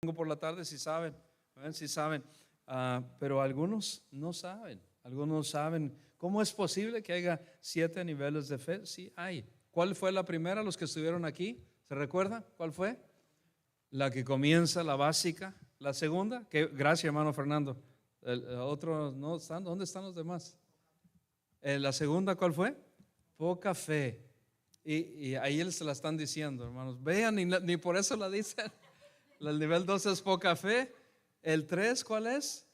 Por la tarde, si saben, si saben, pero algunos no saben. Algunos no saben cómo es posible que haya 7 niveles de fe. Sí, hay. ¿Cuál fue la primera? Los que estuvieron aquí, ¿se recuerda? ¿Cuál fue? La que comienza, la básica. La segunda, que gracias, hermano Fernando. El otro no están. ¿Dónde están los demás? La segunda, ¿cuál fue? Poca fe. Y ahí se la están diciendo, hermanos. Vean, ni por eso la dicen. El nivel 2 es poca fe. El 3, ¿cuál es?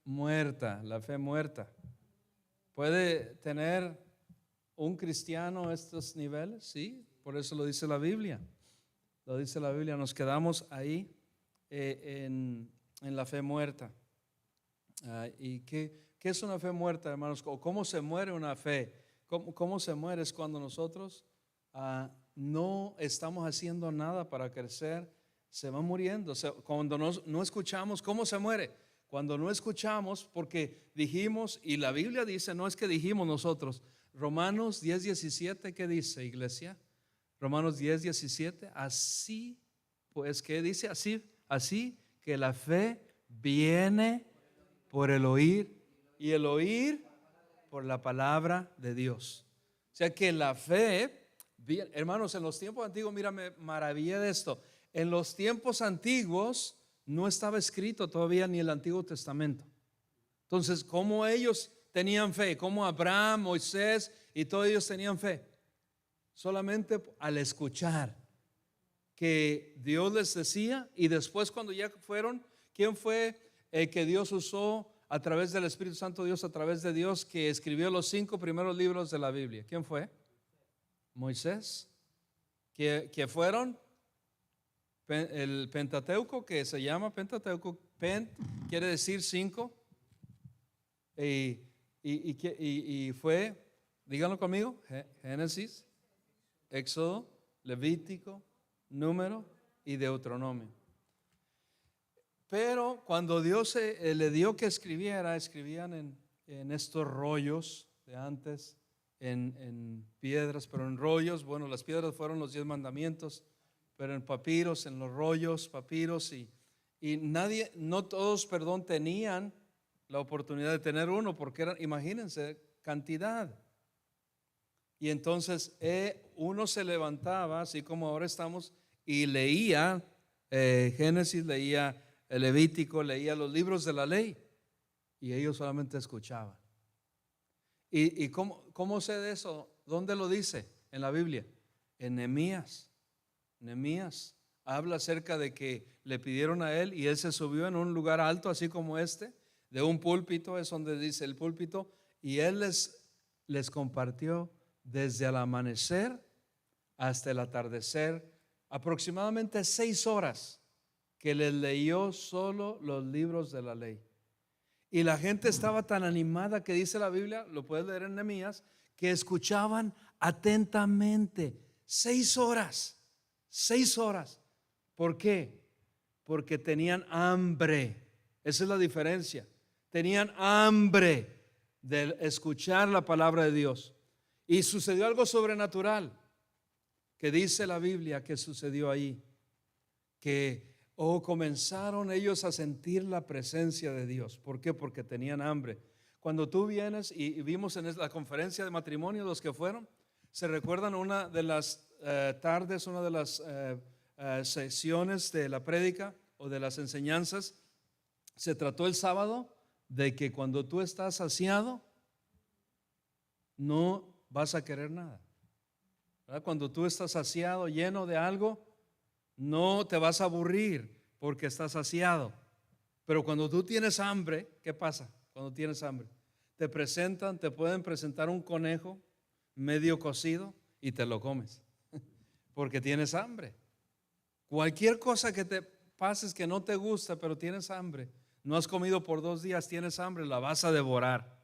Muerta, la fe muerta. ¿Puede tener un cristiano estos niveles? Sí, por eso lo dice la Biblia. Lo dice la Biblia, nos quedamos ahí en la fe muerta. ¿Y qué es una fe muerta, hermanos? ¿O cómo se muere una fe? ¿Cómo se muere? Es cuando nosotros no estamos haciendo nada para crecer, se va muriendo. O sea, cuando no escuchamos, ¿cómo se muere? Cuando no escuchamos, porque dijimos, y la Biblia dice, no es que dijimos nosotros, Romanos 10:17, ¿qué dice, iglesia? Romanos 10:17, así, pues, ¿qué dice? Así que la fe viene por el oír, y el oír por la palabra de Dios. O sea que la fe, hermanos, en los tiempos antiguos, mira, me maravillé de esto. En los tiempos antiguos no estaba escrito todavía ni el Antiguo Testamento. Entonces, ¿cómo ellos tenían fe? ¿Cómo Abraham, Moisés y todos ellos tenían fe? Solamente al escuchar que Dios les decía, y después cuando ya fueron, ¿quién fue el que Dios usó a través del Espíritu Santo Dios, a través de Dios, que escribió los 5 primeros libros de la Biblia? ¿Quién fue? Moisés. Que fueron el Pentateuco, que se llama Pentateuco. Pent quiere decir 5. Y fue, díganlo conmigo, Génesis, Éxodo, Levítico, Número y Deuteronomio. Pero cuando Dios le dio que escribían en estos rollos de antes, en piedras, pero en rollos. Bueno, las piedras fueron los 10 mandamientos, pero en papiros, en los rollos, papiros, y no todos, tenían la oportunidad de tener uno, porque eran, imagínense, cantidad. Y entonces uno se levantaba, así como ahora estamos, y leía Génesis, leía el Levítico, leía los libros de la ley, y ellos solamente escuchaban. ¿Y cómo sé de eso? ¿Dónde lo dice? En la Biblia. En Nehemías. Nehemías habla acerca de que le pidieron a él, y él se subió en un lugar alto, así como de un púlpito, es donde dice el púlpito, y él les compartió desde el amanecer hasta el atardecer, aproximadamente 6 horas, que les leyó solo los libros de la ley. Y la gente estaba tan animada, que dice la Biblia, lo puedes leer en Nehemías, que escuchaban atentamente 6 horas. 6 horas. ¿Por qué? Porque tenían hambre. Esa es la diferencia. Tenían hambre de escuchar la palabra de Dios. Y sucedió algo sobrenatural, que dice la Biblia que sucedió ahí, que comenzaron ellos a sentir la presencia de Dios. ¿Por qué? Porque tenían hambre. Cuando tú vienes, y vimos en la conferencia de matrimonio, los que fueron, ¿se recuerdan una de las tardes, una de las sesiones de la prédica o de las enseñanzas? Se trató el sábado de que cuando tú estás saciado, no vas a querer nada, ¿verdad? Cuando tú estás saciado, lleno de algo, no te vas a aburrir porque estás saciado. Pero cuando tú tienes hambre, ¿qué pasa? Cuando tienes hambre, te pueden presentar un conejo medio cocido y te lo comes porque tienes hambre. Cualquier cosa que te pases que no te gusta, pero tienes hambre, no has comido por 2 días, tienes hambre, la vas a devorar.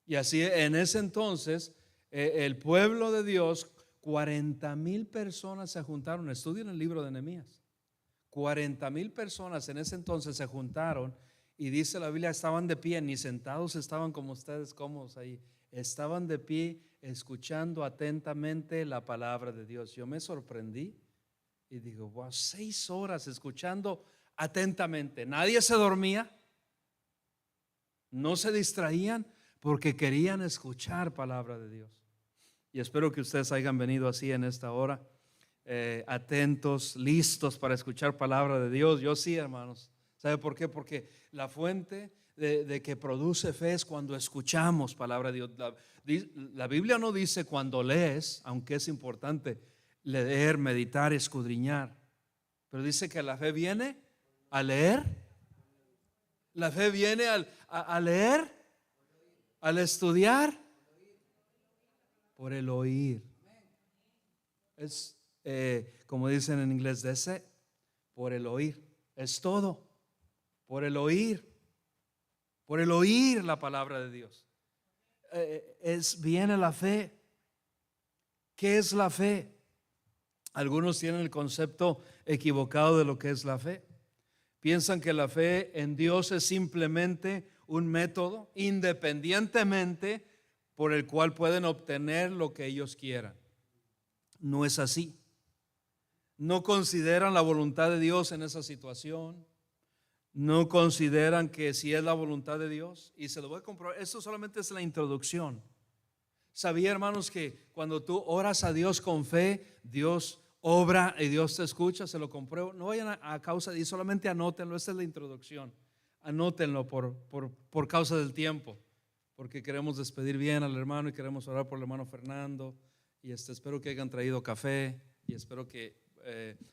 Y así en ese entonces el pueblo de Dios, 40,000 personas se juntaron. Estudien el libro de Nehemías. 40,000 personas en ese entonces se juntaron, y dice la Biblia, estaban de pie, ni sentados estaban como ustedes cómodos ahí, estaban de pie escuchando atentamente la palabra de Dios. Yo me sorprendí Y digo, wow, 6 horas escuchando atentamente. Nadie se dormía, no se distraían porque querían escuchar palabra de Dios. Y espero que ustedes hayan venido así en esta hora, atentos, listos para escuchar palabra de Dios. Yo sí, hermanos. ¿Sabe por qué? Porque la fuente de que produce fe es cuando escuchamos palabra de Dios. La Biblia no dice cuando lees, aunque es importante leer, meditar, escudriñar, pero dice que la fe viene a leer. La fe viene a leer, al estudiar, por el oír. Es como dicen en inglés, por el oír. Es todo, por el oír. Por el oír la palabra de Dios. Viene la fe. ¿Qué es la fe? Algunos tienen el concepto equivocado de lo que es la fe. Piensan que la fe en Dios es simplemente un método independientemente por el cual pueden obtener lo que ellos quieran. No es así. No consideran la voluntad de Dios en esa situación. No consideran que si es la voluntad de Dios, y se lo voy a comprobar. Esto solamente es la introducción. Sabía, hermanos, que cuando tú oras a Dios con fe, Dios obra y Dios te escucha. Se lo compruebo. No vayan a causa de, solamente anótenlo. Esta es la introducción. Anótenlo por causa del tiempo, porque queremos despedir bien al hermano y queremos orar por el hermano Fernando. Y espero que hayan traído café y espero que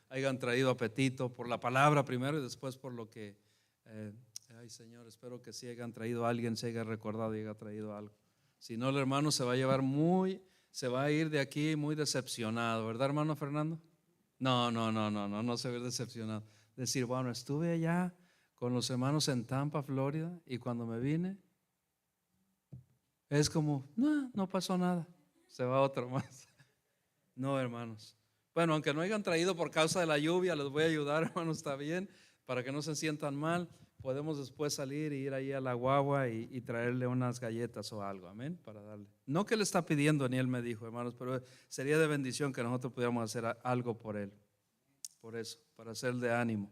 hayan traído apetito por la palabra primero y después por lo que ay, Señor, espero que si hayan traído a alguien, se haya recordado y haya traído algo. Si no, el hermano se va a llevar se va a ir de aquí muy decepcionado, ¿verdad, hermano Fernando? No se va a ir decepcionado. Decir, bueno, estuve allá con los hermanos en Tampa, Florida, y cuando me vine es como, no pasó nada, se va otro más. No, hermanos. Bueno, aunque no hayan traído por causa de la lluvia, les voy a ayudar, hermanos, está bien, para que no se sientan mal. Podemos después salir y ir ahí a la guagua y traerle unas galletas o algo, amén, para darle. No que le está pidiendo, ni él me dijo, hermanos, pero sería de bendición que nosotros pudiéramos hacer algo por él. Por eso, para hacerle ánimo.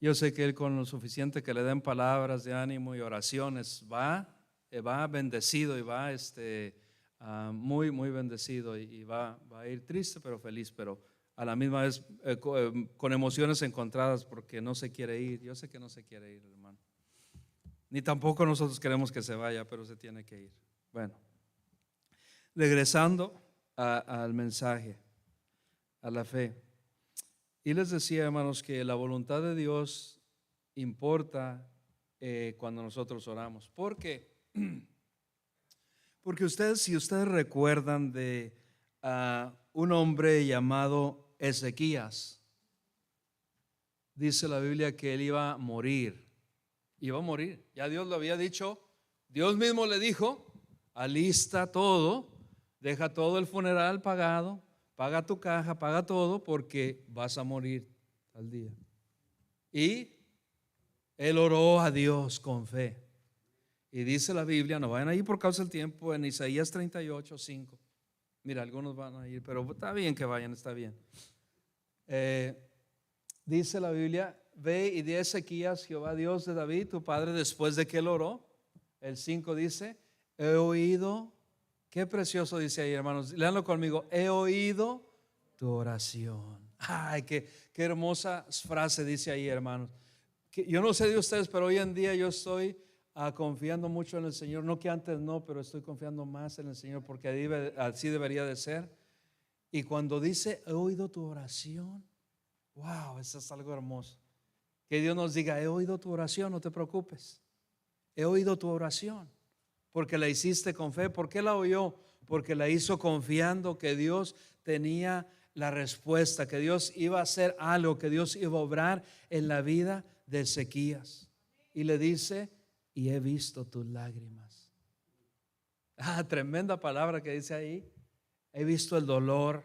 Yo sé que él, con lo suficiente que le den palabras de ánimo y oraciones, va bendecido y va muy, muy bendecido y va a ir triste pero feliz, pero a la misma vez con emociones encontradas porque no se quiere ir. Yo sé que no se quiere ir, hermano, ni tampoco nosotros queremos que se vaya, pero se tiene que ir. Bueno, regresando al mensaje, a la fe, y les decía, hermanos, que la voluntad de Dios importa cuando nosotros oramos. ¿Por qué? Porque si ustedes recuerdan de un hombre llamado Ezequías, dice la Biblia que él iba a morir. Ya Dios lo había dicho. Dios mismo le dijo, alista todo, deja todo el funeral pagado, paga tu caja, paga todo, porque vas a morir al día. Y él oró a Dios con fe. Y dice la Biblia, no vayan a ir por causa del tiempo, en Isaías 38:5. Mira, algunos van a ir, pero está bien que vayan, está bien. Dice la Biblia, ve y di a Ezequías, Jehová Dios de David, tu padre, después de que él oró. El 5 dice, he oído, qué precioso dice ahí, hermanos, léanlo conmigo, he oído tu oración. Ay, qué hermosa frase dice ahí, hermanos. Yo no sé de ustedes, pero hoy en día yo estoy confiando mucho en el Señor. No que antes no, pero estoy confiando más en el Señor porque así debería de ser. Y cuando dice, he oído tu oración, wow, eso es algo hermoso. Que Dios nos diga, he oído tu oración, no te preocupes. He oído tu oración porque la hiciste con fe. ¿Por qué la oyó? Porque la hizo confiando que Dios tenía la respuesta, que Dios iba a hacer algo, que Dios iba a obrar en la vida de Ezequías. Y le dice, y he visto tus lágrimas. Tremenda palabra que dice ahí. He visto el dolor,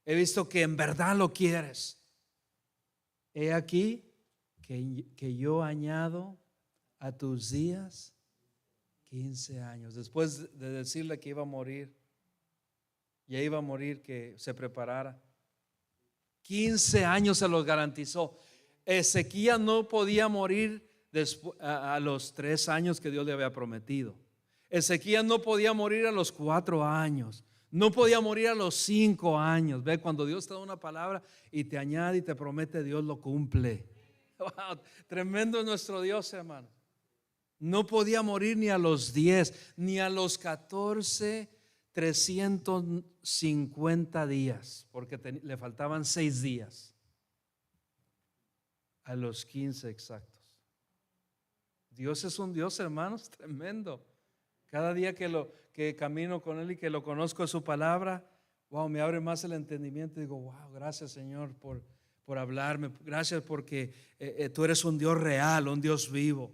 he visto que en verdad lo quieres. He aquí que yo añado a tus días 15 años. Después de decirle que iba a morir, ya iba a morir, que se preparara. 15 años se los garantizó. Ezequías no podía morir a los 3 años que Dios le había prometido. Ezequías no podía morir a los 4 años. No podía morir a los 5 años. Ve, cuando Dios te da una palabra y te añade y te promete, Dios lo cumple. Wow, tremendo es nuestro Dios, hermano. No podía morir ni a los 10, ni a los 14, 350 días, porque le faltaban 6 días. A los 15 exactos. Dios es un Dios, hermanos, tremendo. Cada día que camino con Él y que lo conozco en su palabra, wow, me abre más el entendimiento. Digo, wow, gracias, Señor, por hablarme. Gracias porque tú eres un Dios real, un Dios vivo.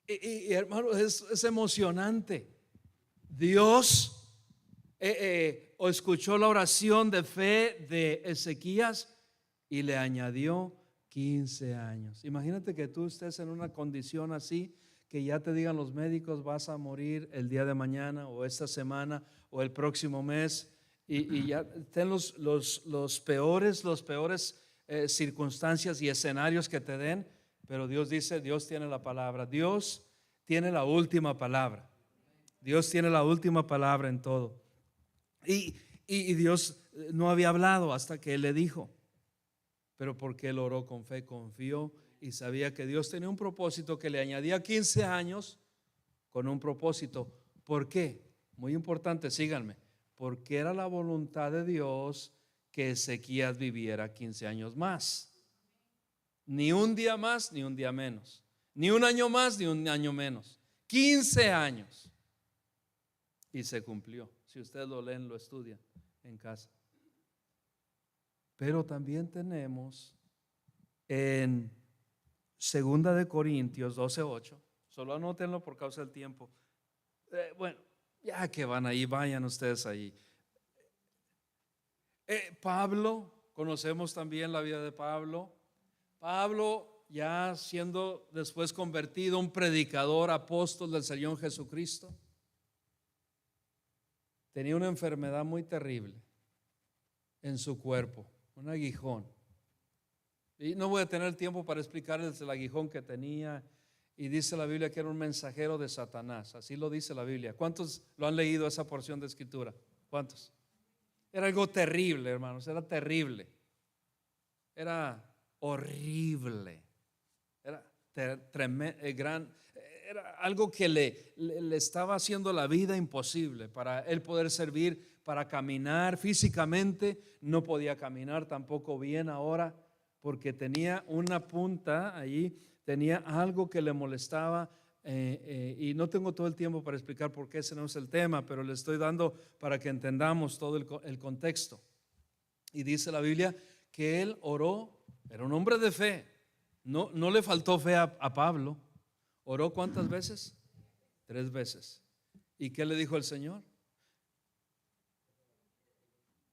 Y hermano, es emocionante. Dios escuchó la oración de fe de Ezequías y le añadió 15 años. Imagínate que tú estés en una condición así, que ya te digan los médicos, vas a morir el día de mañana o esta semana o el próximo mes, y ya estén los peores circunstancias y escenarios que te den. Pero Dios dice, Dios tiene la palabra. Dios tiene la última palabra. Dios tiene la última palabra en todo. Y Dios no había hablado hasta que Él le dijo. Pero porque él oró con fe, confió y sabía que Dios tenía un propósito, que le añadía 15 años con un propósito. ¿Por qué? Muy importante, síganme. Porque era la voluntad de Dios que Ezequías viviera 15 años más. Ni un día más, ni un día menos. Ni un año más, ni un año menos. 15 años. Y se cumplió. Si ustedes lo leen, lo estudian en casa. Pero también tenemos en 2 de Corintios 12:8. Solo anótenlo por causa del tiempo. Bueno, ya que van ahí, vayan ustedes ahí. Pablo, conocemos también la vida de Pablo. Pablo, ya siendo después convertido un predicador, apóstol del Señor Jesucristo, tenía una enfermedad muy terrible en su cuerpo, un aguijón. Y no voy a tener tiempo para explicarles el aguijón que tenía. Y dice la Biblia que era un mensajero de Satanás. Así lo dice la Biblia. ¿Cuántos lo han leído esa porción de escritura? ¿Cuántos? Era algo terrible, hermanos. Era terrible. Era horrible. Era era algo que le estaba haciendo la vida imposible para él poder servir, para caminar físicamente. No podía caminar tampoco bien ahora, porque tenía una punta allí, tenía algo que le molestaba, y no tengo todo el tiempo para explicar por qué ese no es el tema, pero le estoy dando para que entendamos todo el contexto. Y dice la Biblia que él oró, era un hombre de fe, no le faltó fe a Pablo. ¿Oró cuántas veces? 3 veces. ¿Y qué le dijo el Señor?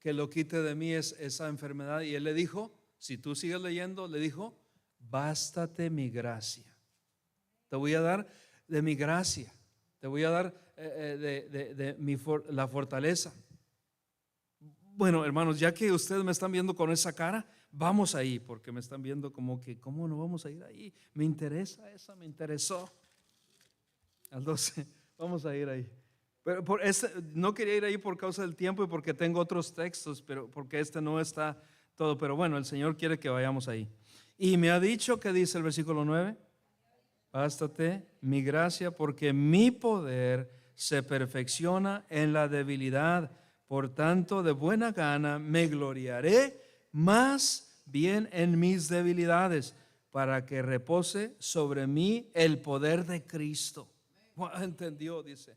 Que lo quite de mí esa enfermedad. Y él le dijo, si tú sigues leyendo, le dijo, bástate mi gracia. Te voy a dar de mi gracia. Te voy a dar la fortaleza. Bueno, hermanos, ya que ustedes me están viendo con esa cara, vamos ahí, porque me están viendo como que, ¿cómo no vamos a ir ahí? Me interesa esa, me interesó. Al 12, vamos a ir ahí. Pero no quería ir ahí por causa del tiempo y porque tengo otros textos, pero porque no está todo. Pero bueno, el Señor quiere que vayamos ahí. Y me ha dicho, ¿qué dice el versículo 9? Bástate mi gracia, porque mi poder se perfecciona en la debilidad. Por tanto, de buena gana me gloriaré más bien en mis debilidades, para que repose sobre mí el poder de Cristo. ¿Entendió? Dice.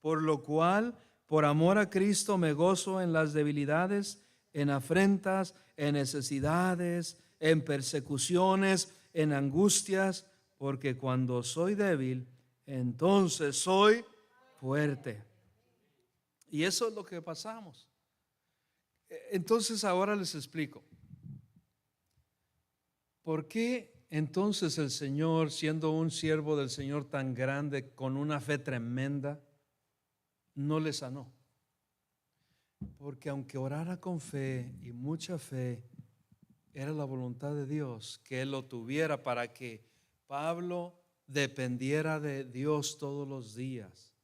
Por lo cual, por amor a Cristo, me gozo en las debilidades, en afrentas, en necesidades, en persecuciones, en angustias, porque cuando soy débil, entonces soy fuerte. Y eso es lo que pasamos. Entonces ahora les explico. ¿Por qué entonces el Señor, siendo un siervo del Señor tan grande, con una fe tremenda, no le sanó? Porque aunque orara con fe y mucha fe, era la voluntad de Dios que él lo tuviera para que Pablo dependiera de Dios todos los días.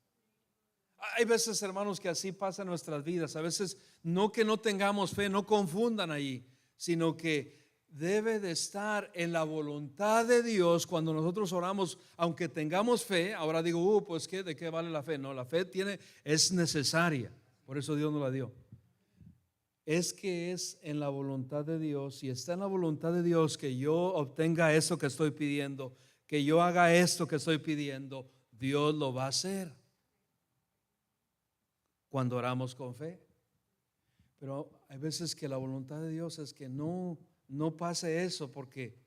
Hay veces, hermanos, que así pasa en nuestras vidas. A veces no que no tengamos fe, no confundan ahí, sino que debe de estar en la voluntad de Dios cuando nosotros oramos, aunque tengamos fe. Ahora digo, pues ¿qué? ¿De qué vale la fe? No, la fe es necesaria, por eso Dios nos la dio. Es que es en la voluntad de Dios, y está en la voluntad de Dios que yo obtenga eso que estoy pidiendo, que yo haga esto que estoy pidiendo. Dios lo va a hacer cuando oramos con fe. Pero hay veces que la voluntad de Dios es que no pase eso, porque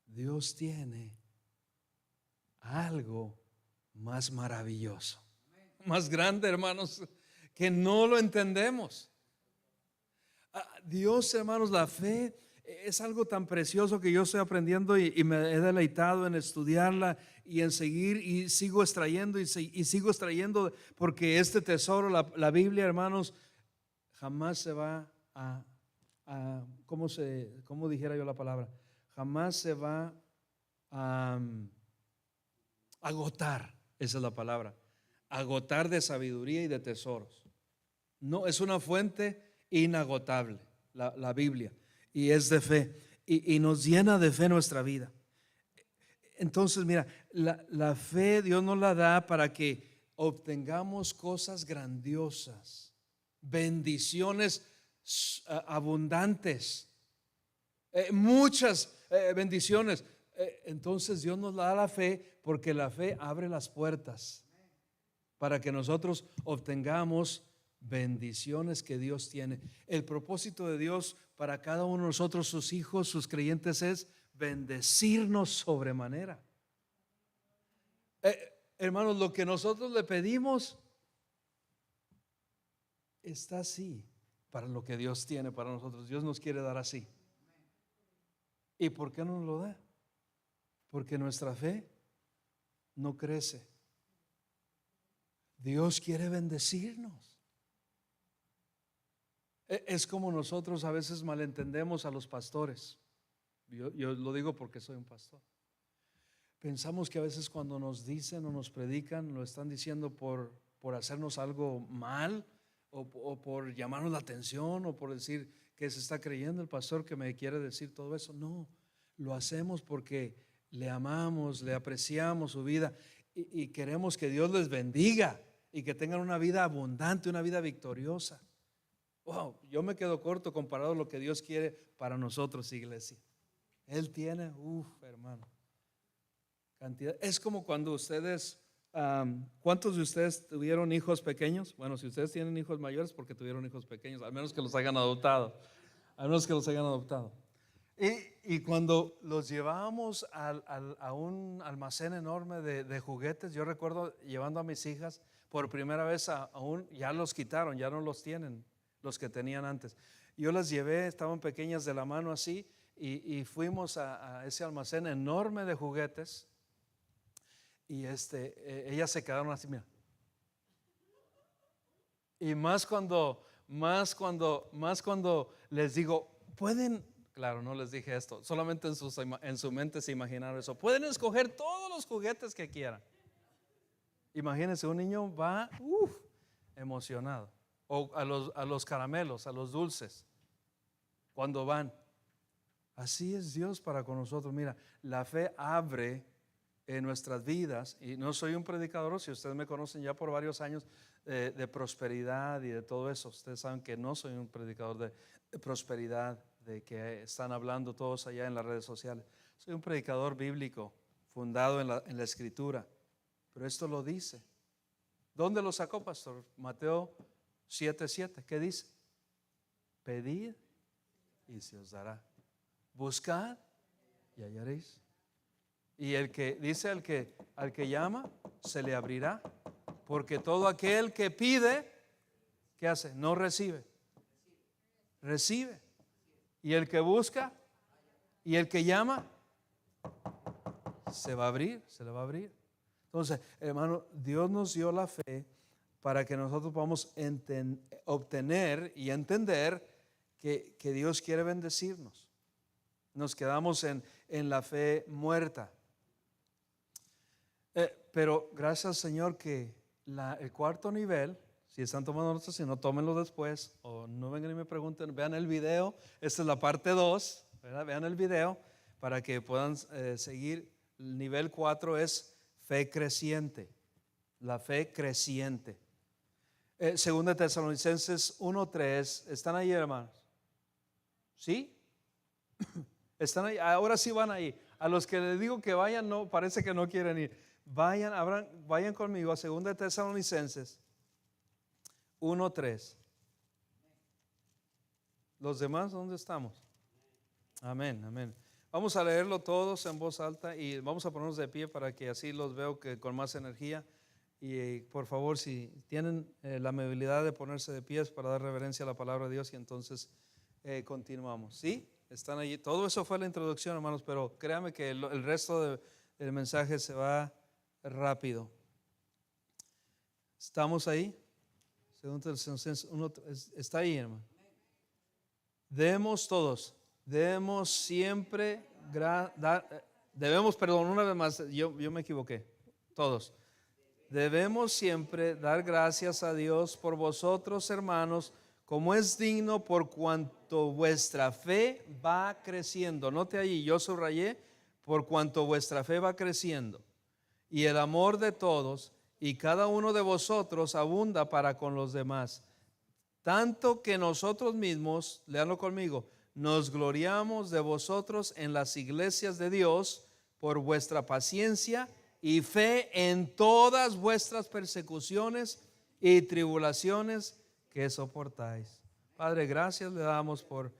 Dios tiene algo más maravilloso, más grande, hermanos, que no lo entendemos. Dios, hermanos, la fe es algo tan precioso que yo estoy aprendiendo y me he deleitado en estudiarla y en seguir, y sigo extrayendo y sigo extrayendo, porque este tesoro, la Biblia, hermanos, jamás se va ¿cómo dijera yo la palabra? Jamás se va a agotar, esa es la palabra, agotar de sabiduría y de tesoros. No, es una fuente inagotable, la Biblia, y es de fe, y nos llena de fe nuestra vida. Entonces, mira, la fe Dios nos la da para que obtengamos cosas grandiosas, bendiciones abundantes, muchas bendiciones. Entonces Dios nos da la fe, porque la fe abre las puertas para que nosotros obtengamos bendiciones que Dios tiene. El propósito de Dios para cada uno de nosotros, sus hijos, sus creyentes, es bendecirnos sobremanera. Hermanos, lo que nosotros le pedimos está así para lo que Dios tiene para nosotros. Dios nos quiere dar así. ¿Y por qué no nos lo da? Porque nuestra fe no crece. Dios quiere bendecirnos. Es como nosotros a veces malentendemos a los pastores. Yo lo digo porque soy un pastor. Pensamos que a veces cuando nos dicen o nos predican, lo están diciendo por hacernos algo mal, o por llamarnos la atención, o por decir que se está creyendo el pastor que me quiere decir todo eso. No, lo hacemos porque le amamos, le apreciamos su vida, y queremos que Dios les bendiga y que tengan una vida abundante, una vida victoriosa. Wow, yo me quedo corto comparado a lo que Dios quiere para nosotros, iglesia. Él tiene, hermano, cantidad. Es como cuando ustedes, ¿cuántos de ustedes tuvieron hijos pequeños? Bueno, si ustedes tienen hijos mayores, porque tuvieron hijos pequeños, al menos que los hayan adoptado. Y cuando los llevábamos a un almacén enorme de juguetes, yo recuerdo llevando a mis hijas por primera vez ya los quitaron, ya no los tienen los que tenían antes. Yo las llevé, estaban pequeñas de la mano así, y fuimos a ese almacén enorme de juguetes, y ellas se quedaron así, mira. Y más cuando les digo, pueden, claro, no les dije esto, solamente en su mente se imaginaron eso, pueden escoger todos los juguetes que quieran. Imagínense, un niño va emocionado. O a los caramelos, a los dulces, cuando van. Así es Dios para con nosotros. Mira, la fe abre en nuestras vidas. Y no soy un predicador, si ustedes me conocen ya por varios años, de prosperidad y de todo eso. Ustedes saben que no soy un predicador de prosperidad, de que están hablando todos allá en las redes sociales. Soy un predicador bíblico, fundado en la Escritura. Pero esto lo dice. ¿Dónde lo sacó, pastor? Mateo 7:7, ¿qué dice? Pedid y se os dará. Buscad y hallaréis. Y al que llama, se le abrirá. Porque todo aquel que pide, ¿qué hace? No recibe. Recibe. Y el que busca y el que llama, se le va a abrir. Entonces, hermano, Dios nos dio la fe para que nosotros podamos obtener y entender que Dios quiere bendecirnos. Nos quedamos en la fe muerta. Pero gracias al Señor que el cuarto nivel, si están tomando notas, si no, tómenlo después, o no vengan y me pregunten, vean el video. Esta es la parte 2, ¿verdad? Vean el video para que puedan seguir. El nivel 4 es fe creciente, la fe creciente. Segunda Tesalonicenses 1:3, ¿están ahí, hermanos? ¿Sí? ¿Están ahí? Ahora sí van ahí. A los que les digo que vayan, no, parece que no quieren ir. Vayan conmigo a Segunda Tesalonicenses 1:3. ¿Los demás dónde estamos? Amén, amén. Vamos a leerlo todos en voz alta y vamos a ponernos de pie para que así los veo que con más energía. Y por favor, si tienen la amabilidad de ponerse de pies para dar reverencia a la palabra de Dios, y entonces continuamos. ¿Sí? Están allí. Todo eso fue la introducción, hermanos, pero créanme que el resto del mensaje se va rápido. ¿Estamos ahí? Está ahí, hermano. Debemos siempre una vez más, yo me equivoqué. Todos. Debemos siempre dar gracias a Dios por vosotros, hermanos, como es digno, por cuanto vuestra fe va creciendo. Note allí, yo subrayé, por cuanto vuestra fe va creciendo, y el amor de todos y cada uno de vosotros abunda para con los demás, tanto que nosotros mismos, léanlo conmigo, nos gloriamos de vosotros en las iglesias de Dios por vuestra paciencia y fe en todas vuestras persecuciones y tribulaciones que soportáis. Padre, gracias le damos por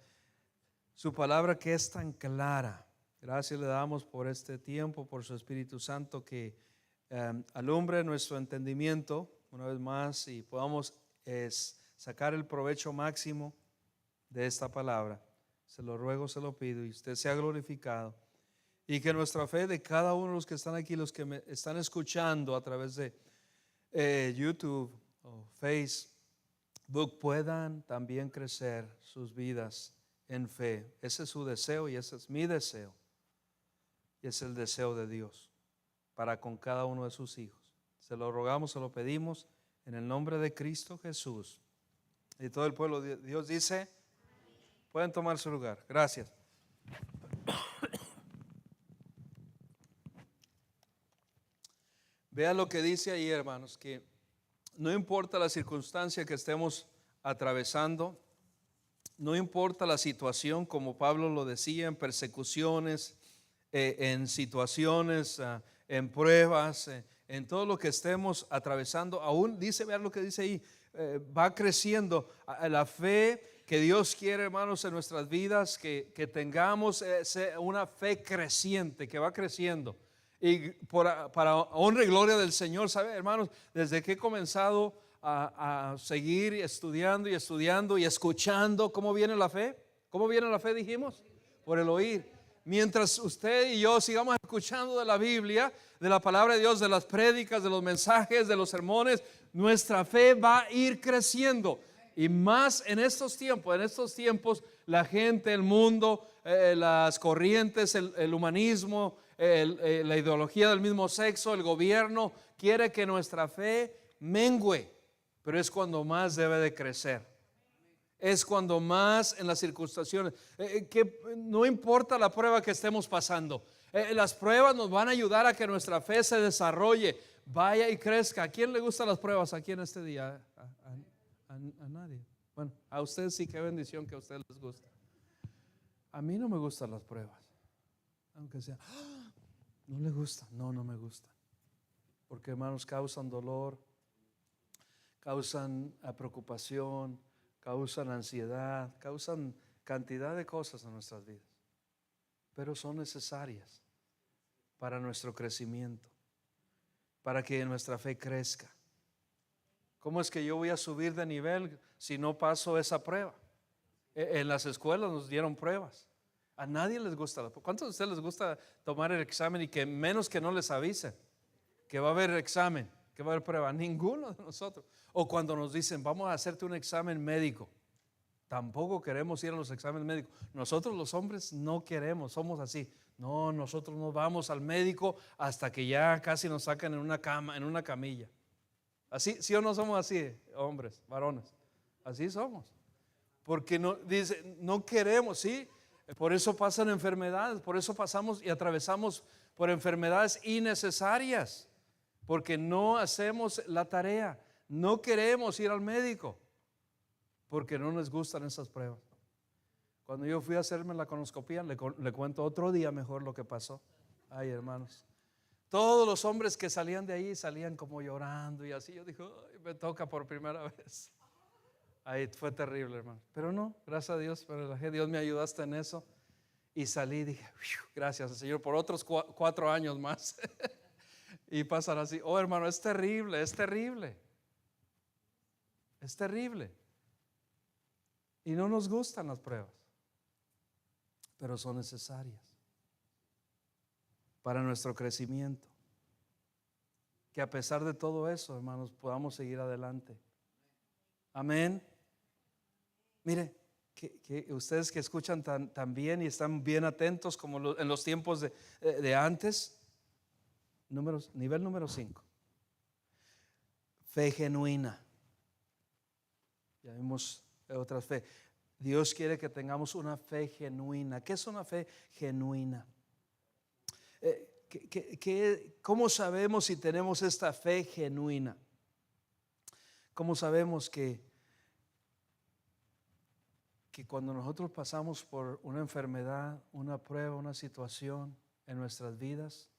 su palabra que es tan clara. Gracias le damos por este tiempo, por su Espíritu Santo que alumbre nuestro entendimiento una vez más y podamos sacar el provecho máximo de esta palabra. Se lo ruego, se lo pido, y usted sea glorificado. Y que nuestra fe de cada uno de los que están aquí, los que me están escuchando a través de YouTube o Facebook, puedan también crecer sus vidas en fe. Ese es su deseo y ese es mi deseo. Y es el deseo de Dios para con cada uno de sus hijos. Se lo rogamos, se lo pedimos en el nombre de Cristo Jesús. Y todo el pueblo de Dios dice, pueden tomar su lugar. Gracias. Vean lo que dice ahí, hermanos, que no importa la circunstancia que estemos atravesando, no importa la situación, como Pablo lo decía, en persecuciones, en situaciones, en pruebas, en todo lo que estemos atravesando, aún dice, vean lo que dice ahí, va creciendo la fe que Dios quiere, hermanos, en nuestras vidas, que tengamos una fe creciente, que va creciendo. Y para honra y gloria del Señor, ¿sabe, hermanos? Desde que he comenzado a seguir estudiando y escuchando cómo viene la fe. ¿Cómo viene la fe, dijimos? Por el oír. Mientras usted y yo sigamos escuchando de la Biblia, de la palabra de Dios, de las prédicas, de los mensajes, de los sermones, nuestra fe va a ir creciendo. Y más en estos tiempos la gente, el mundo, las corrientes, el humanismo, la ideología del mismo sexo, el gobierno quiere que nuestra fe mengüe, pero es cuando más debe de crecer. Es cuando más en las circunstancias, que no importa la prueba que estemos pasando, las pruebas nos van a ayudar a que nuestra fe se desarrolle, vaya y crezca. ¿A quién le gustan las pruebas aquí en este día? A nadie. Bueno, a ustedes sí, qué bendición que a ustedes les gusta. A mí no me gustan las pruebas, aunque sea, no le gusta, no me gusta, porque, hermanos, causan dolor, causan preocupación, causan ansiedad, causan cantidad de cosas en nuestras vidas, pero son necesarias para nuestro crecimiento, para que nuestra fe crezca. ¿Cómo es que yo voy a subir de nivel si no paso esa prueba? En las escuelas nos dieron pruebas. A nadie les gusta. ¿Cuántos de ustedes les gusta tomar el examen y que menos que no les avisen que va a haber examen? ¿Qué va a haber prueba? Ninguno de nosotros. O cuando nos dicen, vamos a hacerte un examen médico. Tampoco queremos ir a los exámenes médicos. Nosotros los hombres no queremos, somos así. No, nosotros no vamos al médico hasta que ya casi nos sacan en una cama, en una camilla. Así, ¿sí o no somos así, hombres, varones? Así somos. Porque no, dice, no queremos, ¿sí? Por eso pasan enfermedades, por eso pasamos y atravesamos por enfermedades innecesarias, porque no hacemos la tarea, no queremos ir al médico, porque no nos gustan esas pruebas. Cuando yo fui a hacerme la colonoscopia, le cuento otro día mejor lo que pasó. Ay, hermanos, todos los hombres que salían de ahí salían como llorando y así. Yo dije, me toca por primera vez. Ahí fue terrible, hermano. Pero no, gracias a Dios, pero Dios me ayudaste en eso. Y salí y dije, gracias al Señor por otros 4 años más. Y pasan así. Oh, hermano, es terrible, es terrible. Es terrible. Y no nos gustan las pruebas, pero son necesarias para nuestro crecimiento. Que a pesar de todo eso, hermanos, podamos seguir adelante. Amén. Mire, que ustedes que escuchan tan bien y están bien atentos como en los tiempos de antes. Nivel número 5. Fe genuina. Ya vimos otra fe. Dios quiere que tengamos una fe genuina. ¿Qué es una fe genuina? ¿Cómo sabemos si tenemos esta fe genuina? ¿Cómo sabemos que cuando nosotros pasamos por una enfermedad, una prueba, una situación en nuestras vidas,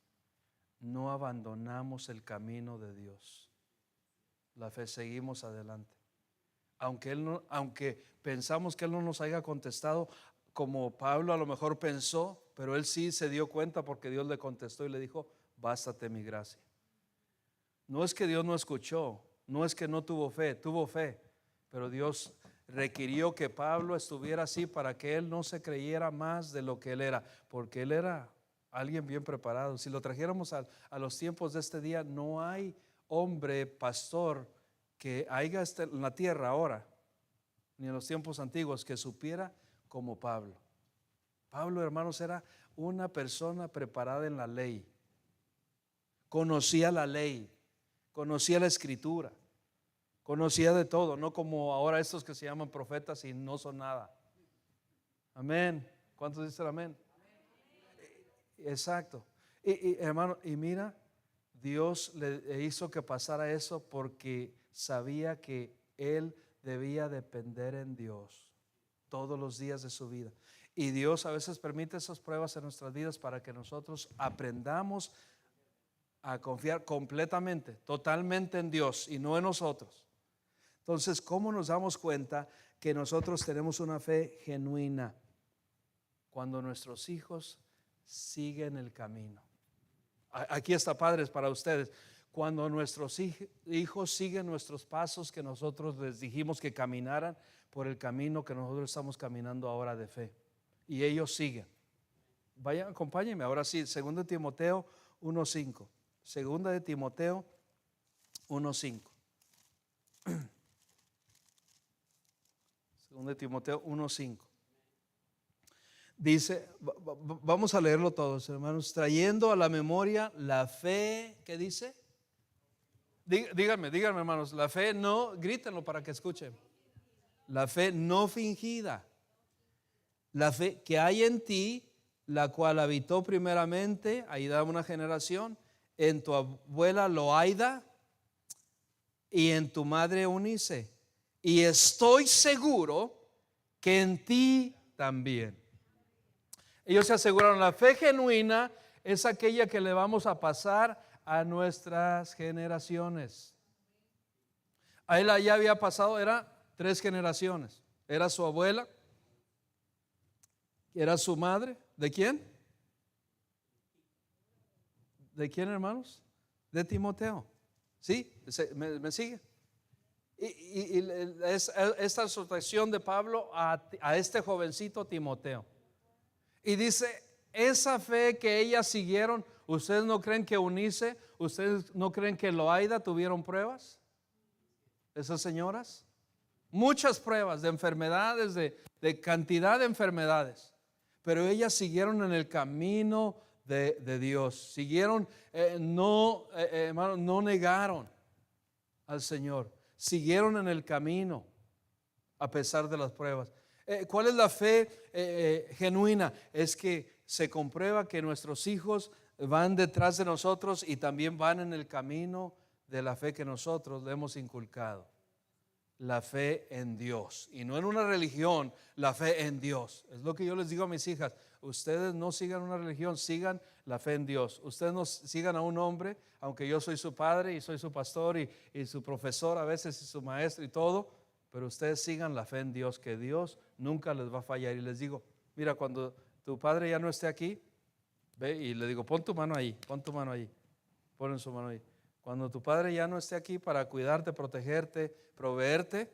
no abandonamos el camino de Dios? La fe, seguimos adelante. Aunque pensamos que Él no nos haya contestado como Pablo a lo mejor pensó, pero él sí se dio cuenta porque Dios le contestó y le dijo, bástate mi gracia. No es que Dios no escuchó, no es que no tuvo fe, pero Dios requirió que Pablo estuviera así para que él no se creyera más de lo que él era, porque él era alguien bien preparado. Si lo trajéramos a los tiempos de este día, no hay hombre pastor que haya en la tierra ahora, ni en los tiempos antiguos, que supiera como Pablo. Pablo, hermanos, era una persona preparada en la ley. Conocía la ley, conocía la escritura, conocía de todo, no como ahora estos que se llaman profetas y no son nada. Amén. ¿Cuántos dicen amén? Exacto. Hermano, y mira, Dios le hizo que pasara eso porque sabía que él debía depender en Dios todos los días de su vida. Y Dios a veces permite esas pruebas en nuestras vidas para que nosotros aprendamos a confiar completamente, totalmente en Dios y no en nosotros. Entonces, ¿cómo nos damos cuenta que nosotros tenemos una fe genuina? Cuando nuestros hijos siguen el camino. Aquí está, padres, para ustedes. Cuando nuestros hijos siguen nuestros pasos que nosotros les dijimos que caminaran por el camino que nosotros estamos caminando ahora de fe. Y ellos siguen. Vayan, acompáñenme. Ahora sí, 2 de Timoteo 1:5. 2 de Timoteo 1:5. 2 de Timoteo 1:5. Dice, vamos a leerlo todos, hermanos. Trayendo a la memoria la fe, ¿qué dice? Díganme, hermanos. La fe no, grítenlo para que escuchen. La fe no fingida. La fe que hay en ti, la cual habitó primeramente, ahí da una generación, en tu abuela Loaida y en tu madre Eunice. Y estoy seguro que en ti también. Ellos se aseguraron, la fe genuina es aquella que le vamos a pasar a nuestras generaciones. A él ya había pasado, era 3 generaciones. Era su abuela, era su madre. ¿De quién? ¿De quién, hermanos? De Timoteo. ¿Sí? ¿Me sigue? Y esta exhortación de Pablo a este jovencito Timoteo. Y dice, esa fe que ellas siguieron ¿Ustedes no creen que Eunice, ustedes no creen que Loaida tuvieron pruebas? Esas señoras, muchas pruebas de enfermedades, de cantidad de enfermedades, pero ellas siguieron en el camino de Dios, siguieron, hermano, no negaron al Señor, siguieron en el camino a pesar de las pruebas. ¿Cuál es la fe genuina? Es que se comprueba que nuestros hijos van detrás de nosotros y también van en el camino de la fe que nosotros le hemos inculcado. La fe en Dios, y no en una religión, la fe en Dios. Es lo que yo les digo a mis hijas: ustedes no sigan una religión, sigan la fe en Dios. Ustedes no sigan a un hombre, aunque yo soy su padre y soy su pastor y su profesor a veces y su maestro y todo, pero ustedes sigan la fe en Dios, que Dios nunca les va a fallar. Y les digo: mira, cuando tu padre ya no esté aquí, ve, y le digo: pon tu mano ahí, ponen su mano ahí. Cuando tu padre ya no esté aquí para cuidarte, protegerte, proveerte,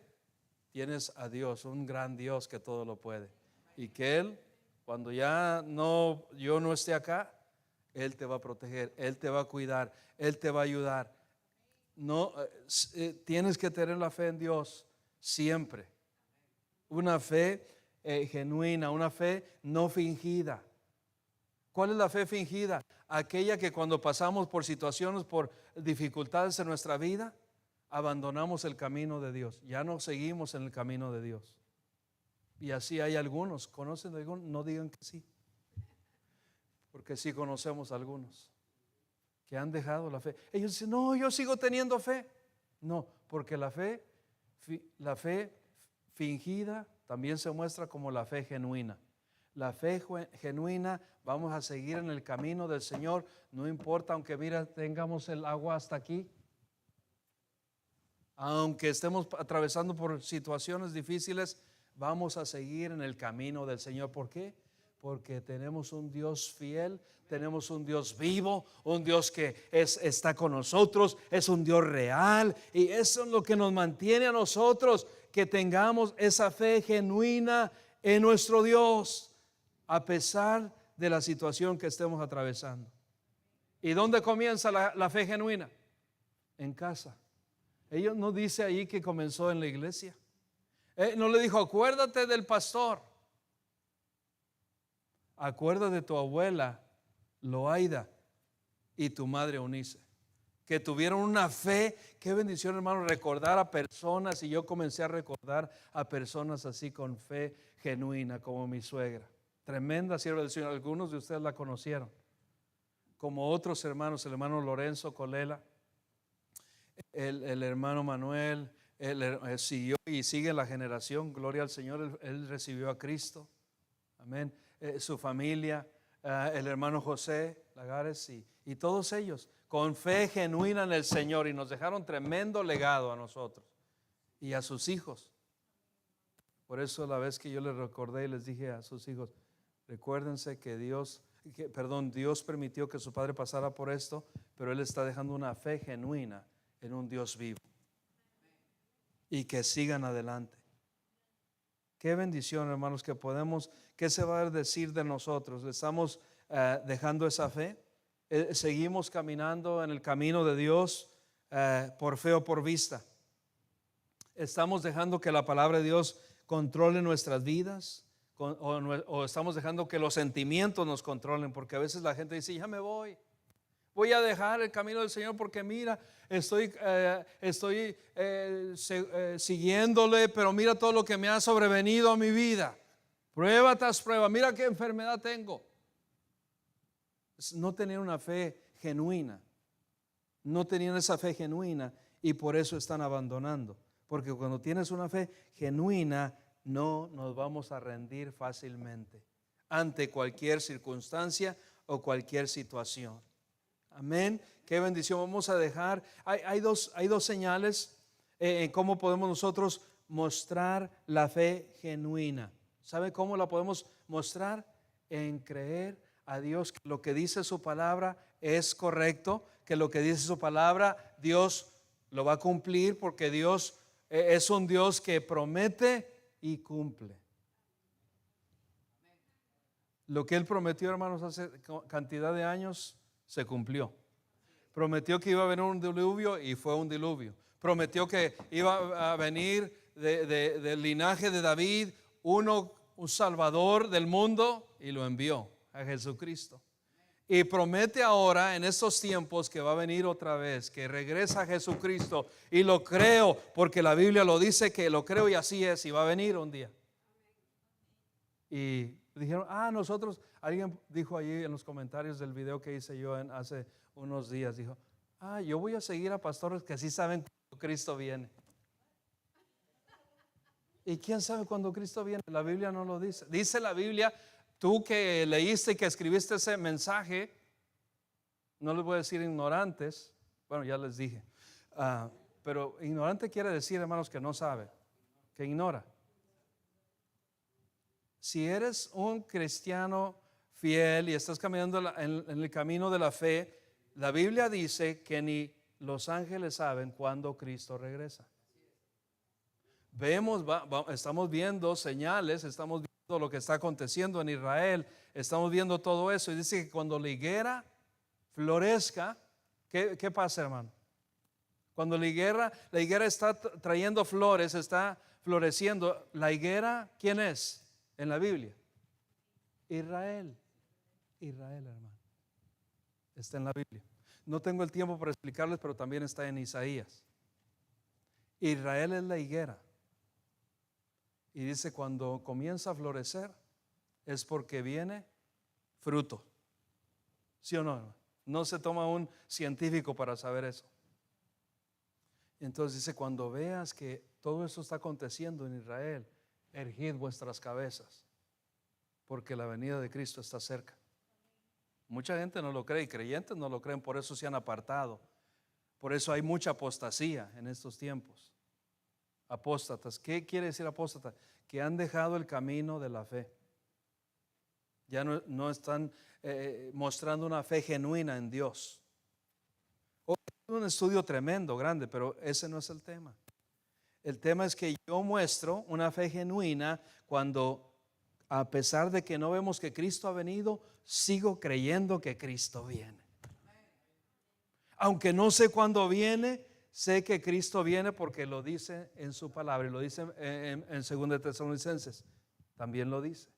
tienes a Dios, un gran Dios que todo lo puede. Y que Él, cuando ya no, yo no esté acá, Él te va a proteger, Él te va a cuidar, Él te va a ayudar. No, tienes que tener la fe en Dios siempre. Una fe genuina, una fe no fingida. ¿Cuál es la fe fingida? Aquella que cuando pasamos por situaciones, por dificultades en nuestra vida, abandonamos el camino de Dios, ya no seguimos en el camino de Dios. Y así hay algunos. ¿Conocen de algunos? No digan que sí, porque sí conocemos algunos que han dejado la fe. Ellos dicen: no, yo sigo teniendo fe. No, porque la fe fingida también se muestra como la fe genuina. La fe genuina, vamos a seguir en el camino del Señor, no importa, aunque mira, tengamos el agua hasta aquí, aunque estemos atravesando por situaciones difíciles, vamos a seguir en el camino del Señor. ¿Por qué? Porque tenemos un Dios fiel, tenemos un Dios vivo, un Dios que está con nosotros, es un Dios real, y eso es lo que nos mantiene a nosotros, que tengamos esa fe genuina en nuestro Dios, a pesar de la situación que estemos atravesando. ¿Y dónde comienza la fe genuina? En casa. Ellos no dice ahí que comenzó en la iglesia. No le dijo: acuérdate del pastor, acuérdate de tu abuela Loaida y tu madre Eunice, que tuvieron una fe. Qué bendición, hermano, recordar a personas. Y yo comencé a recordar a personas así con fe genuina, como mi suegra, tremenda sierva del Señor. Algunos de ustedes la conocieron, como otros hermanos, el hermano Lorenzo Colela, el hermano Manuel, él siguió y sigue la generación, gloria al Señor. Él recibió a Cristo, amén. Su familia, el hermano José Lagares y todos ellos con fe genuina en el Señor, y nos dejaron tremendo legado a nosotros y a sus hijos. Por eso la vez que yo les recordé y les dije a sus hijos: recuérdense que Dios permitió que su padre pasara por esto, pero Él está dejando una fe genuina en un Dios vivo, y que sigan adelante. Qué bendición, hermanos, que podemos. ¿Qué se va a decir de nosotros? ¿Estamos dejando esa fe? ¿Seguimos caminando en el camino de Dios por fe o por vista? ¿Estamos dejando que la palabra de Dios controle nuestras vidas? ¿O estamos dejando que los sentimientos nos controlen? Porque a veces la gente dice: ya me voy a dejar el camino del Señor porque mira, estoy siguiéndole, pero mira todo lo que me ha sobrevenido a mi vida, prueba tras prueba, mira qué enfermedad tengo. No tenían una fe genuina, no tenían esa fe genuina, y por eso están abandonando. Porque cuando tienes una fe genuina, no nos vamos a rendir fácilmente ante cualquier circunstancia o cualquier situación. Amén. Qué bendición. Vamos a dejar. Hay dos señales en cómo podemos nosotros mostrar la fe genuina. ¿Sabe cómo la podemos mostrar? En creer a Dios que lo que dice su palabra es correcto, que lo que dice su palabra Dios lo va a cumplir, porque Dios es un Dios que promete y cumple. Lo que Él prometió, hermanos, hace cantidad de años se cumplió. Prometió que iba a venir un diluvio y fue un diluvio. Prometió que iba a venir del linaje de David un salvador del mundo y lo envió a Jesucristo. Y promete ahora en estos tiempos que va a venir otra vez, que regresa a Jesucristo, y lo creo porque la Biblia lo dice, que lo creo y así es, y va a venir un día. Y dijeron, nosotros, alguien dijo allí en los comentarios del video que hice yo hace unos días, dijo, yo voy a seguir a pastores que sí saben cuando Cristo viene. ¿Y quién sabe cuándo Cristo viene? La Biblia no lo dice. Dice la Biblia, tú que leíste y que escribiste ese mensaje, no les voy a decir ignorantes, bueno, ya les dije, pero ignorante quiere decir, hermanos, que no sabe, que ignora. Si eres un cristiano fiel y estás caminando en el camino de la fe, la Biblia dice que ni los ángeles saben cuándo Cristo regresa. Estamos viendo señales, estamos viendo lo que está aconteciendo en Israel, estamos viendo todo eso, y dice que cuando la higuera florezca, ¿qué pasa, hermano? Cuando la higuera está trayendo flores, está floreciendo, la higuera, ¿quién es en la Biblia? Israel, hermano, está en la Biblia. No tengo el tiempo para explicarles, pero también está en Isaías. Israel es la higuera. Y dice, cuando comienza a florecer es porque viene fruto. ¿Sí o no, hermano? No se toma un científico para saber eso. Entonces dice, cuando veas que todo eso está aconteciendo en Israel, erguid vuestras cabezas, porque la venida de Cristo está cerca. Mucha gente no lo cree y creyentes no lo creen, por eso se han apartado. Por eso hay mucha apostasía en estos tiempos. Apóstatas, ¿qué quiere decir apóstata? Que han dejado el camino de la fe. Ya no están mostrando una fe genuina en Dios. Es un estudio tremendo, grande, pero ese no es el tema. El tema es que yo muestro una fe genuina cuando, a pesar de que no vemos que Cristo ha venido, sigo creyendo que Cristo viene. Aunque no sé cuándo viene, sé que Cristo viene porque lo dice en su palabra, y lo dice en 2 Tesalonicenses, también lo dice.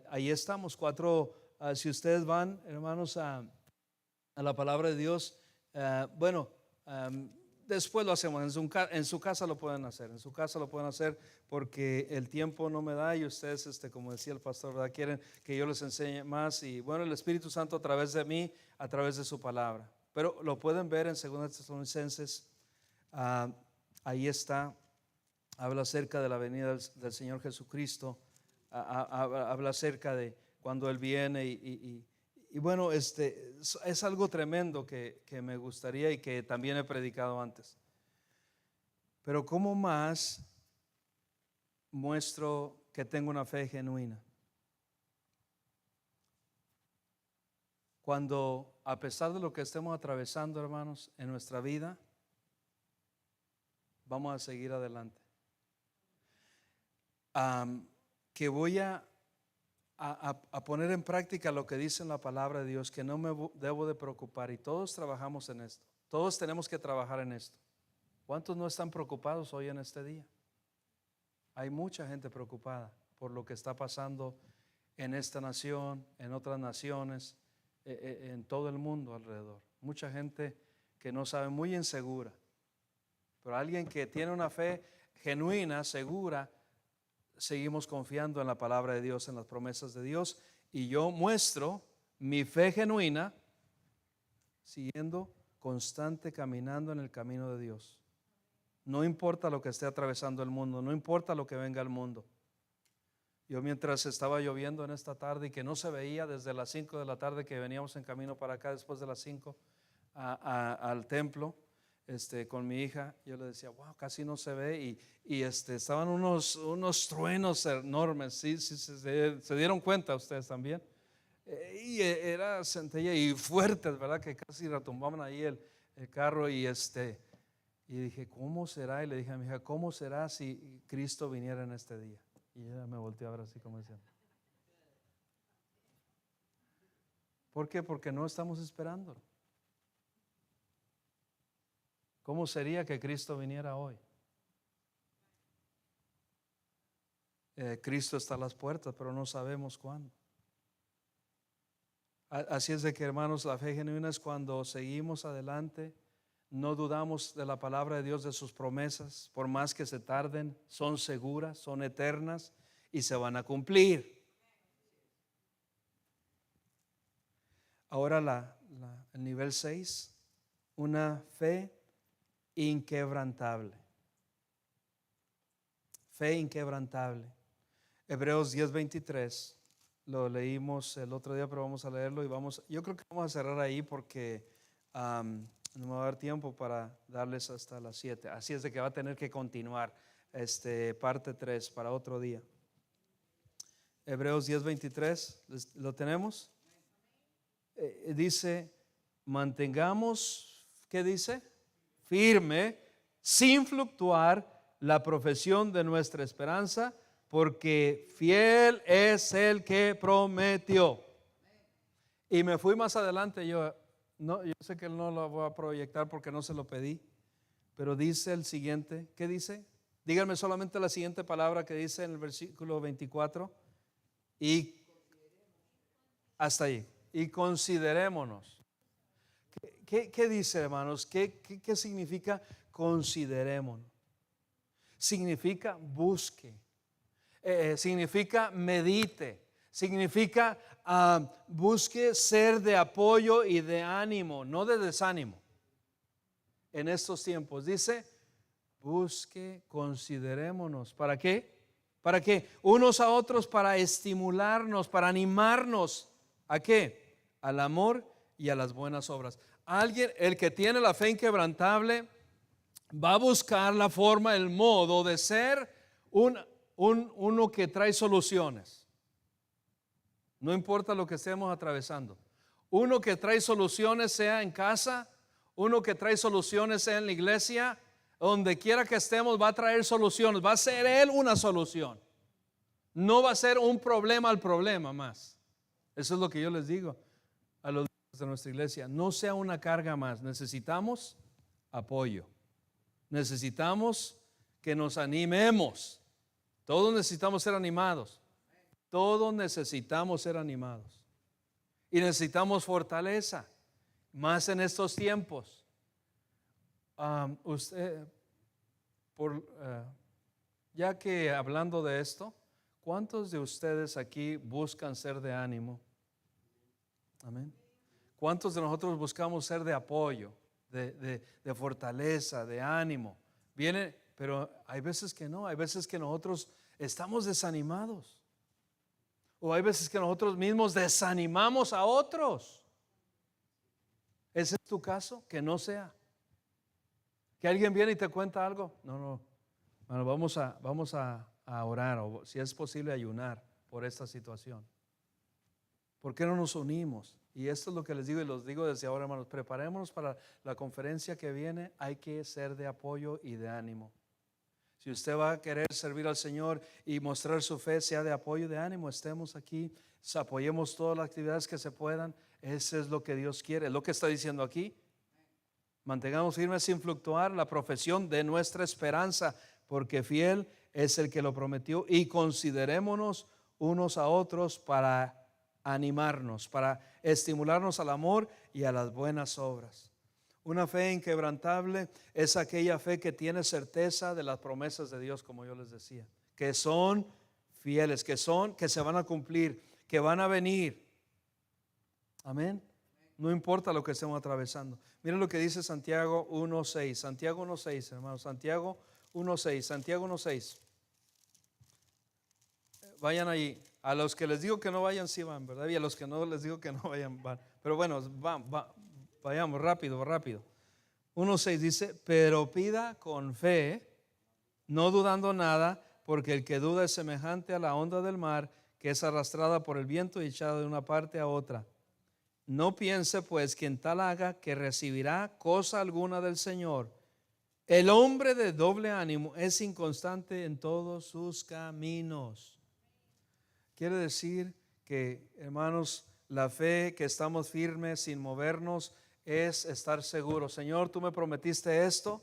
Ahí estamos, si ustedes van, hermanos, a la palabra de Dios, después lo hacemos, en su casa lo pueden hacer, porque el tiempo no me da, y ustedes, como decía el pastor, ¿verdad? Quieren que yo les enseñe más, y bueno, el Espíritu Santo a través de mí, a través de su palabra. Pero lo pueden ver en 2 Tesalonicenses, ahí está, habla acerca de la venida del Señor Jesucristo, habla acerca de cuando Él viene, y bueno, es algo tremendo que me gustaría y que también he predicado antes. Pero ¿cómo más muestro que tengo una fe genuina? Cuando, a pesar de lo que estemos atravesando, hermanos, en nuestra vida, vamos a seguir adelante. Que voy a poner en práctica lo que dice en la palabra de Dios, que no me debo de preocupar, y todos trabajamos en esto, todos tenemos que trabajar en esto. ¿Cuántos no están preocupados hoy en este día? Hay mucha gente preocupada por lo que está pasando en esta nación, en otras naciones, en todo el mundo alrededor. Mucha gente que no sabe, muy insegura. Pero alguien que tiene una fe genuina, segura, seguimos confiando en la palabra de Dios, en las promesas de Dios, y yo muestro mi fe genuina siguiendo constante, caminando en el camino de Dios. No importa lo que esté atravesando el mundo, no importa lo que venga al mundo. Yo, mientras estaba lloviendo en esta tarde y que no se veía desde las 5 de la tarde que veníamos en camino para acá, después de las 5 al templo, con mi hija, yo le decía, wow, casi no se ve, y estaban unos truenos enormes. ¿Sí? Se dieron cuenta ustedes también, y era centella y fuertes, verdad, que casi retumbaban ahí el carro, y dije, ¿cómo será? Y le dije a mi hija, ¿cómo será si Cristo viniera en este día? Y ella me volteó a ver así como diciendo, ¿Por qué? Porque no estamos esperándolo. ¿Cómo sería que Cristo viniera hoy? Cristo está a las puertas, pero no sabemos cuándo. Así es de que, hermanos, la fe genuina es cuando seguimos adelante, no dudamos de la palabra de Dios, de sus promesas, por más que se tarden, son seguras, son eternas y se van a cumplir. Ahora el nivel 6, una fe inquebrantable. Fe inquebrantable. Hebreos 10:23, lo leímos el otro día, pero vamos a leerlo y yo creo que vamos a cerrar ahí porque no me va a dar tiempo para darles hasta las 7. Así es de que va a tener que continuar parte 3 para otro día. Hebreos 10:23, ¿lo tenemos? Dice, mantengamos, ¿qué dice? Firme, sin fluctuar, la profesión de nuestra esperanza, porque fiel es el que prometió. Y me fui más adelante, yo sé que él no lo voy a proyectar porque no se lo pedí, pero dice el siguiente, ¿qué dice? Díganme solamente la siguiente palabra que dice en el versículo 24 y hasta ahí. Y considerémonos. ¿Qué dice, hermanos? ¿Qué significa considerémonos? Significa busque. Significa medite, significa busque ser de apoyo y de ánimo, no de desánimo. En estos tiempos dice, busque, considerémonos. ¿Para qué? ¿Para qué? Unos a otros, para estimularnos, para animarnos. ¿A qué? Al amor y a las buenas obras. Alguien, el que tiene la fe inquebrantable, va a buscar la forma, el modo de ser uno que trae soluciones. No importa lo que estemos atravesando. Uno que trae soluciones, sea en casa, uno que trae soluciones, sea en la iglesia, donde quiera que estemos, va a traer soluciones. Va a ser él una solución. No va a ser un problema al problema más. Eso es lo que yo les digo a los de nuestra iglesia. No sea una carga más. Necesitamos apoyo. Necesitamos que nos animemos. Todos necesitamos ser animados. Todos necesitamos ser animados. Y necesitamos fortaleza. Más en estos tiempos. Ya que hablando de esto, ¿cuántos de ustedes aquí buscan ser de ánimo? Amén. ¿Cuántos de nosotros buscamos ser de apoyo, de fortaleza, de ánimo? Pero hay veces que no, hay veces que nosotros estamos desanimados. O hay veces que nosotros mismos desanimamos a otros. ¿Ese es tu caso? Que no sea. Que alguien viene y te cuenta algo. No. Bueno, vamos a orar, o si es posible ayunar por esta situación. ¿Por qué no nos unimos? Y esto es lo que les digo y los digo desde ahora, hermanos. Preparémonos para la conferencia que viene. Hay que ser de apoyo y de ánimo. Si usted va a querer servir al Señor y mostrar su fe, sea de apoyo y de ánimo, estemos aquí, apoyemos todas las actividades que se puedan. Eso es lo que Dios quiere, es lo que está diciendo aquí. Mantengamos firmes sin fluctuar la profesión de nuestra esperanza, porque fiel es el que lo prometió. Y considerémonos unos a otros para animarnos, para estimularnos al amor y a las buenas obras. Una fe inquebrantable es aquella fe que tiene certeza de las promesas de Dios, como yo les decía, que son fieles, que se van a cumplir, que van a venir. Amén. No importa lo que estemos atravesando. Miren lo que dice Santiago 1:6. Santiago 1:6, hermanos. Santiago 1:6. Santiago 1:6. Vayan allí. A los que les digo que no vayan, sí van, ¿verdad? Y a los que no les digo que no vayan, van. Pero bueno, vayamos rápido. 1:6 dice, pero pida con fe, no dudando nada, porque el que duda es semejante a la onda del mar, que es arrastrada por el viento y echada de una parte a otra. No piense pues quien tal haga que recibirá cosa alguna del Señor. El hombre de doble ánimo es inconstante en todos sus caminos. Quiere decir que, hermanos, la fe que estamos firmes sin movernos es estar seguros. Señor, tú me prometiste esto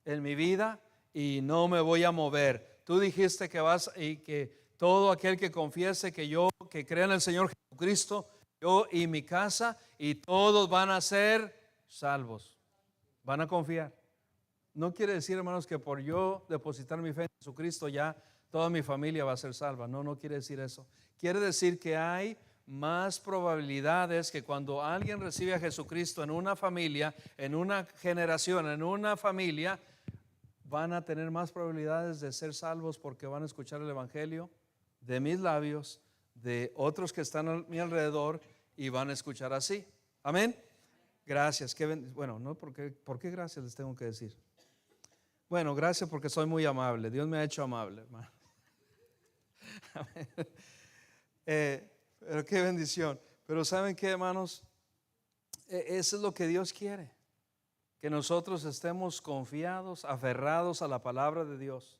en mi vida y no me voy a mover. Tú dijiste que vas y que todo aquel que confiese que crea en el Señor Jesucristo, yo y mi casa, y todos van a ser salvos. Van a confiar. No quiere decir, hermanos, que por yo depositar mi fe en Jesucristo ya toda mi familia va a ser salva. No, no quiere decir eso. Quiere decir que hay más probabilidades que cuando alguien recibe a Jesucristo en una familia, en una generación, en una familia, van a tener más probabilidades de ser salvos porque van a escuchar el Evangelio de mis labios, de otros que están a mi alrededor y van a escuchar así. Amén. Gracias. Bueno, no, ¿por qué gracias les tengo que decir? Bueno, gracias porque soy muy amable. Dios me ha hecho amable, hermano. Pero qué bendición. Pero ¿saben qué, hermanos? Eso es lo que Dios quiere. Que nosotros estemos confiados, aferrados a la palabra de Dios.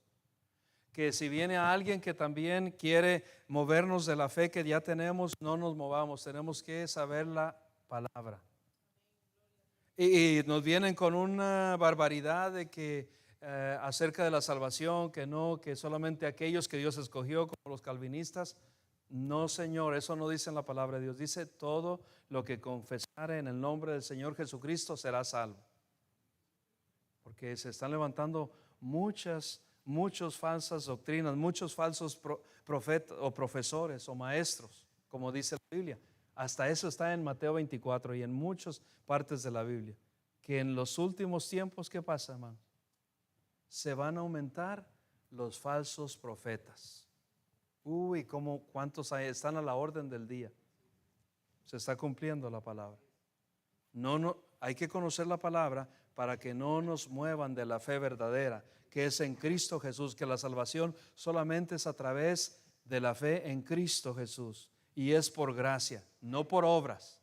Que si viene alguien que también quiere movernos de la fe que ya tenemos, no nos movamos. Tenemos que saber la palabra. Y nos vienen con una barbaridad de que acerca de la salvación, que no, que solamente aquellos que Dios escogió, como los calvinistas. No, Señor, eso no dice en la palabra de Dios. Dice: todo lo que confesare en el nombre del Señor Jesucristo será salvo. Porque se están levantando muchas falsas doctrinas, muchos falsos profetas o profesores o maestros, como dice la Biblia. Hasta eso está en Mateo 24 y en muchas partes de la Biblia. Que en los últimos tiempos, ¿qué pasa, hermano? Se van a aumentar los falsos profetas. Uy, ¿cuántos hay? Están a la orden del día. Se está cumpliendo la palabra. No, hay que conocer la palabra para que no nos muevan de la fe verdadera, que es en Cristo Jesús, que la salvación solamente es a través de la fe en Cristo Jesús, y es por gracia, no por obras.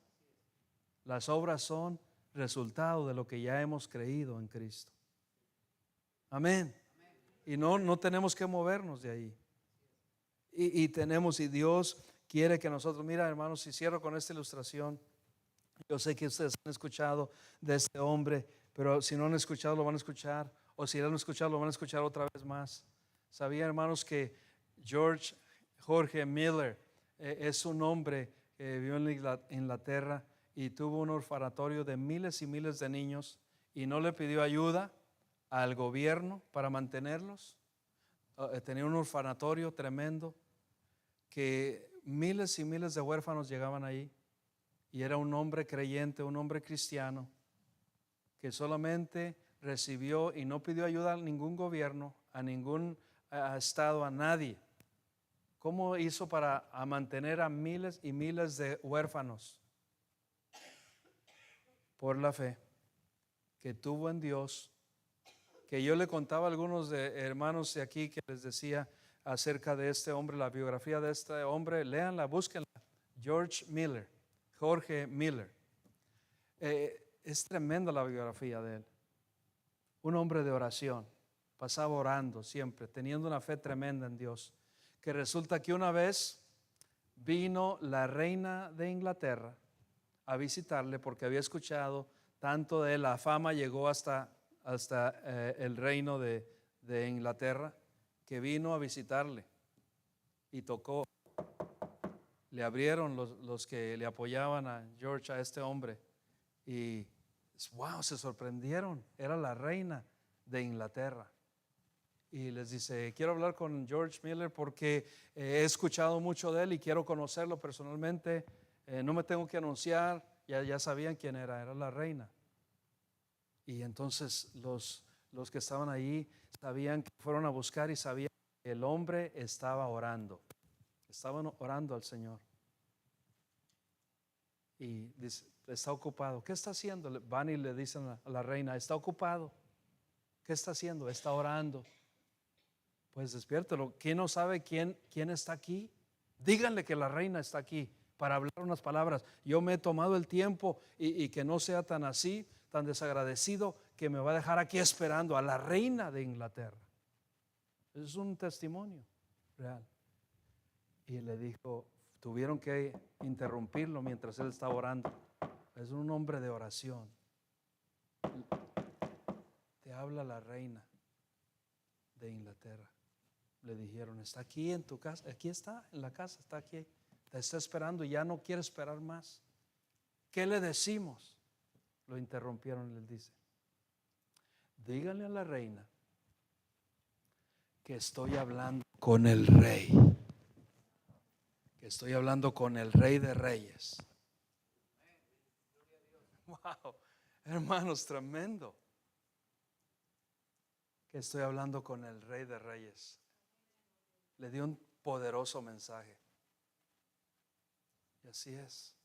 Las obras son resultado de lo que ya hemos creído en Cristo. Amén. Y no tenemos que movernos de ahí. Y Dios quiere que nosotros, mira, hermanos, si cierro con esta ilustración. Yo sé que ustedes han escuchado de este hombre, pero si no han escuchado, lo van a escuchar. O si lo han escuchado, lo van a escuchar otra vez más. ¿Sabían, hermanos, que Jorge Miller es un hombre que vivió en Inglaterra y tuvo un orfanatorio de miles y miles de niños y no le pidió ayuda al gobierno para mantenerlos? Tenía un orfanatorio tremendo que miles y miles de huérfanos llegaban ahí. Y era un hombre creyente, un hombre cristiano, que solamente recibió y no pidió ayuda a ningún gobierno, a ningún estado, a nadie. ¿Cómo hizo para mantener a miles y miles de huérfanos? Por la fe que tuvo en Dios. Que yo le contaba a algunos de hermanos de aquí que les decía acerca de este hombre, la biografía de este hombre, léanla, búsquenla. Jorge Miller. Es tremenda la biografía de él. Un hombre de oración, pasaba orando siempre, teniendo una fe tremenda en Dios. Que resulta que una vez vino la reina de Inglaterra a visitarle porque había escuchado tanto de él. La fama llegó hasta el reino de Inglaterra, que vino a visitarle y tocó. Le abrieron los que le apoyaban a George, a este hombre, y wow, se sorprendieron. Era la reina de Inglaterra. Y les dice: quiero hablar con George Miller porque he escuchado mucho de él y quiero conocerlo personalmente. No me tengo que anunciar. Ya sabían quién era la reina. Y entonces los que estaban ahí sabían, que fueron a buscar y sabían que el hombre estaba orando. Estaban orando al Señor. Y dice: está ocupado. ¿Qué está haciendo? Van y le dicen a la reina: está ocupado. ¿Qué está haciendo? Está orando. Pues despiértelo. ¿Quién no sabe quién está aquí? Díganle que la reina está aquí para hablar unas palabras. Yo me he tomado el tiempo y que no sea tan así, tan desagradecido, que me va a dejar aquí esperando a la reina de Inglaterra. Es un testimonio real. Y le dijo: Tuvieron que interrumpirlo mientras él estaba orando. Es un hombre de oración. Te habla la reina de Inglaterra. Le dijeron, está aquí en tu casa, aquí está, en la casa, está aquí, te está esperando y ya no quiere esperar más. ¿Qué le decimos? Lo interrumpieron y les dice, díganle a la reina que estoy hablando con el rey, que estoy hablando con el rey de reyes. Wow, hermanos, tremendo. Que estoy hablando con el rey de reyes. Le dio un poderoso mensaje. Y así es.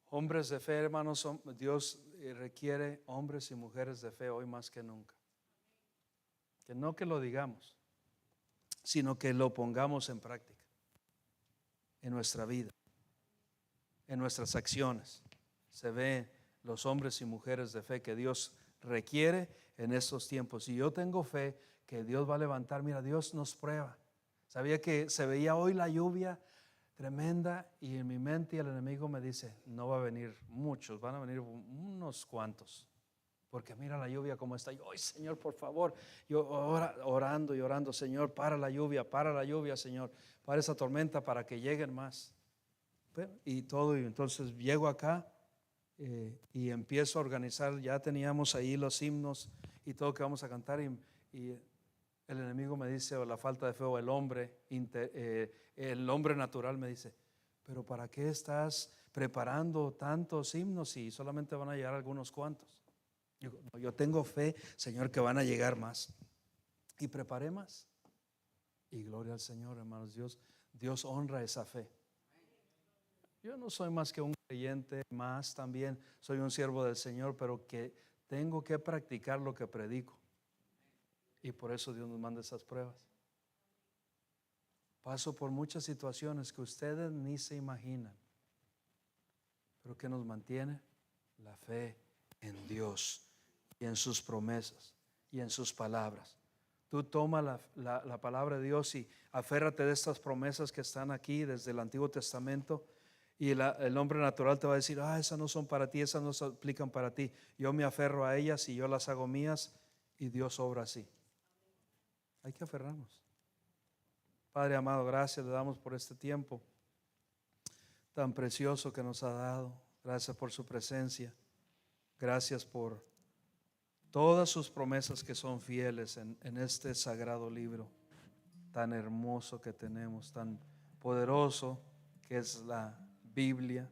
Hombres de fe, hermanos, Dios requiere hombres y mujeres de fe hoy más que nunca. Que no que lo digamos, sino que lo pongamos en práctica en nuestra vida, en nuestras acciones. Se ven los hombres y mujeres de fe que Dios requiere en estos tiempos. Y yo tengo fe que Dios va a levantar. Mira, Dios nos prueba. Sabía que se veía hoy la lluvia tremenda y en mi mente el enemigo me dice, no va a venir muchos, van a venir unos cuantos. Porque mira la lluvia como está. Yo, ay, Señor, por favor, yo orando y orando, Señor, para la lluvia, Señor, para esa tormenta, para que lleguen más. Y todo, y entonces llego acá y empiezo a organizar. Ya teníamos ahí los himnos y todo que vamos a cantar, y el enemigo me dice, o la falta de fe, o el hombre natural me dice, pero ¿para qué estás preparando tantos himnos y solamente van a llegar algunos cuantos? Yo tengo fe, Señor, que van a llegar más. Y preparé más. Y gloria al Señor, hermanos. Dios honra esa fe. Yo no soy más que un creyente más, también soy un siervo del Señor, pero que tengo que practicar lo que predico. Y por eso Dios nos manda esas pruebas. Paso por muchas situaciones que ustedes ni se imaginan. Pero ¿qué nos mantiene? La fe en Dios y en sus promesas y en sus palabras. Tú toma la palabra de Dios y aférrate de estas promesas que están aquí desde el Antiguo Testamento. Y el hombre natural te va a decir, esas no son para ti, esas no se aplican para ti. Yo me aferro a ellas y yo las hago mías, y Dios obra así. Hay que aferrarnos. Padre amado, gracias le damos por este tiempo tan precioso que nos ha dado. Gracias por su presencia. Gracias por todas sus promesas que son fieles en este sagrado libro tan hermoso que tenemos, tan poderoso que es la Biblia.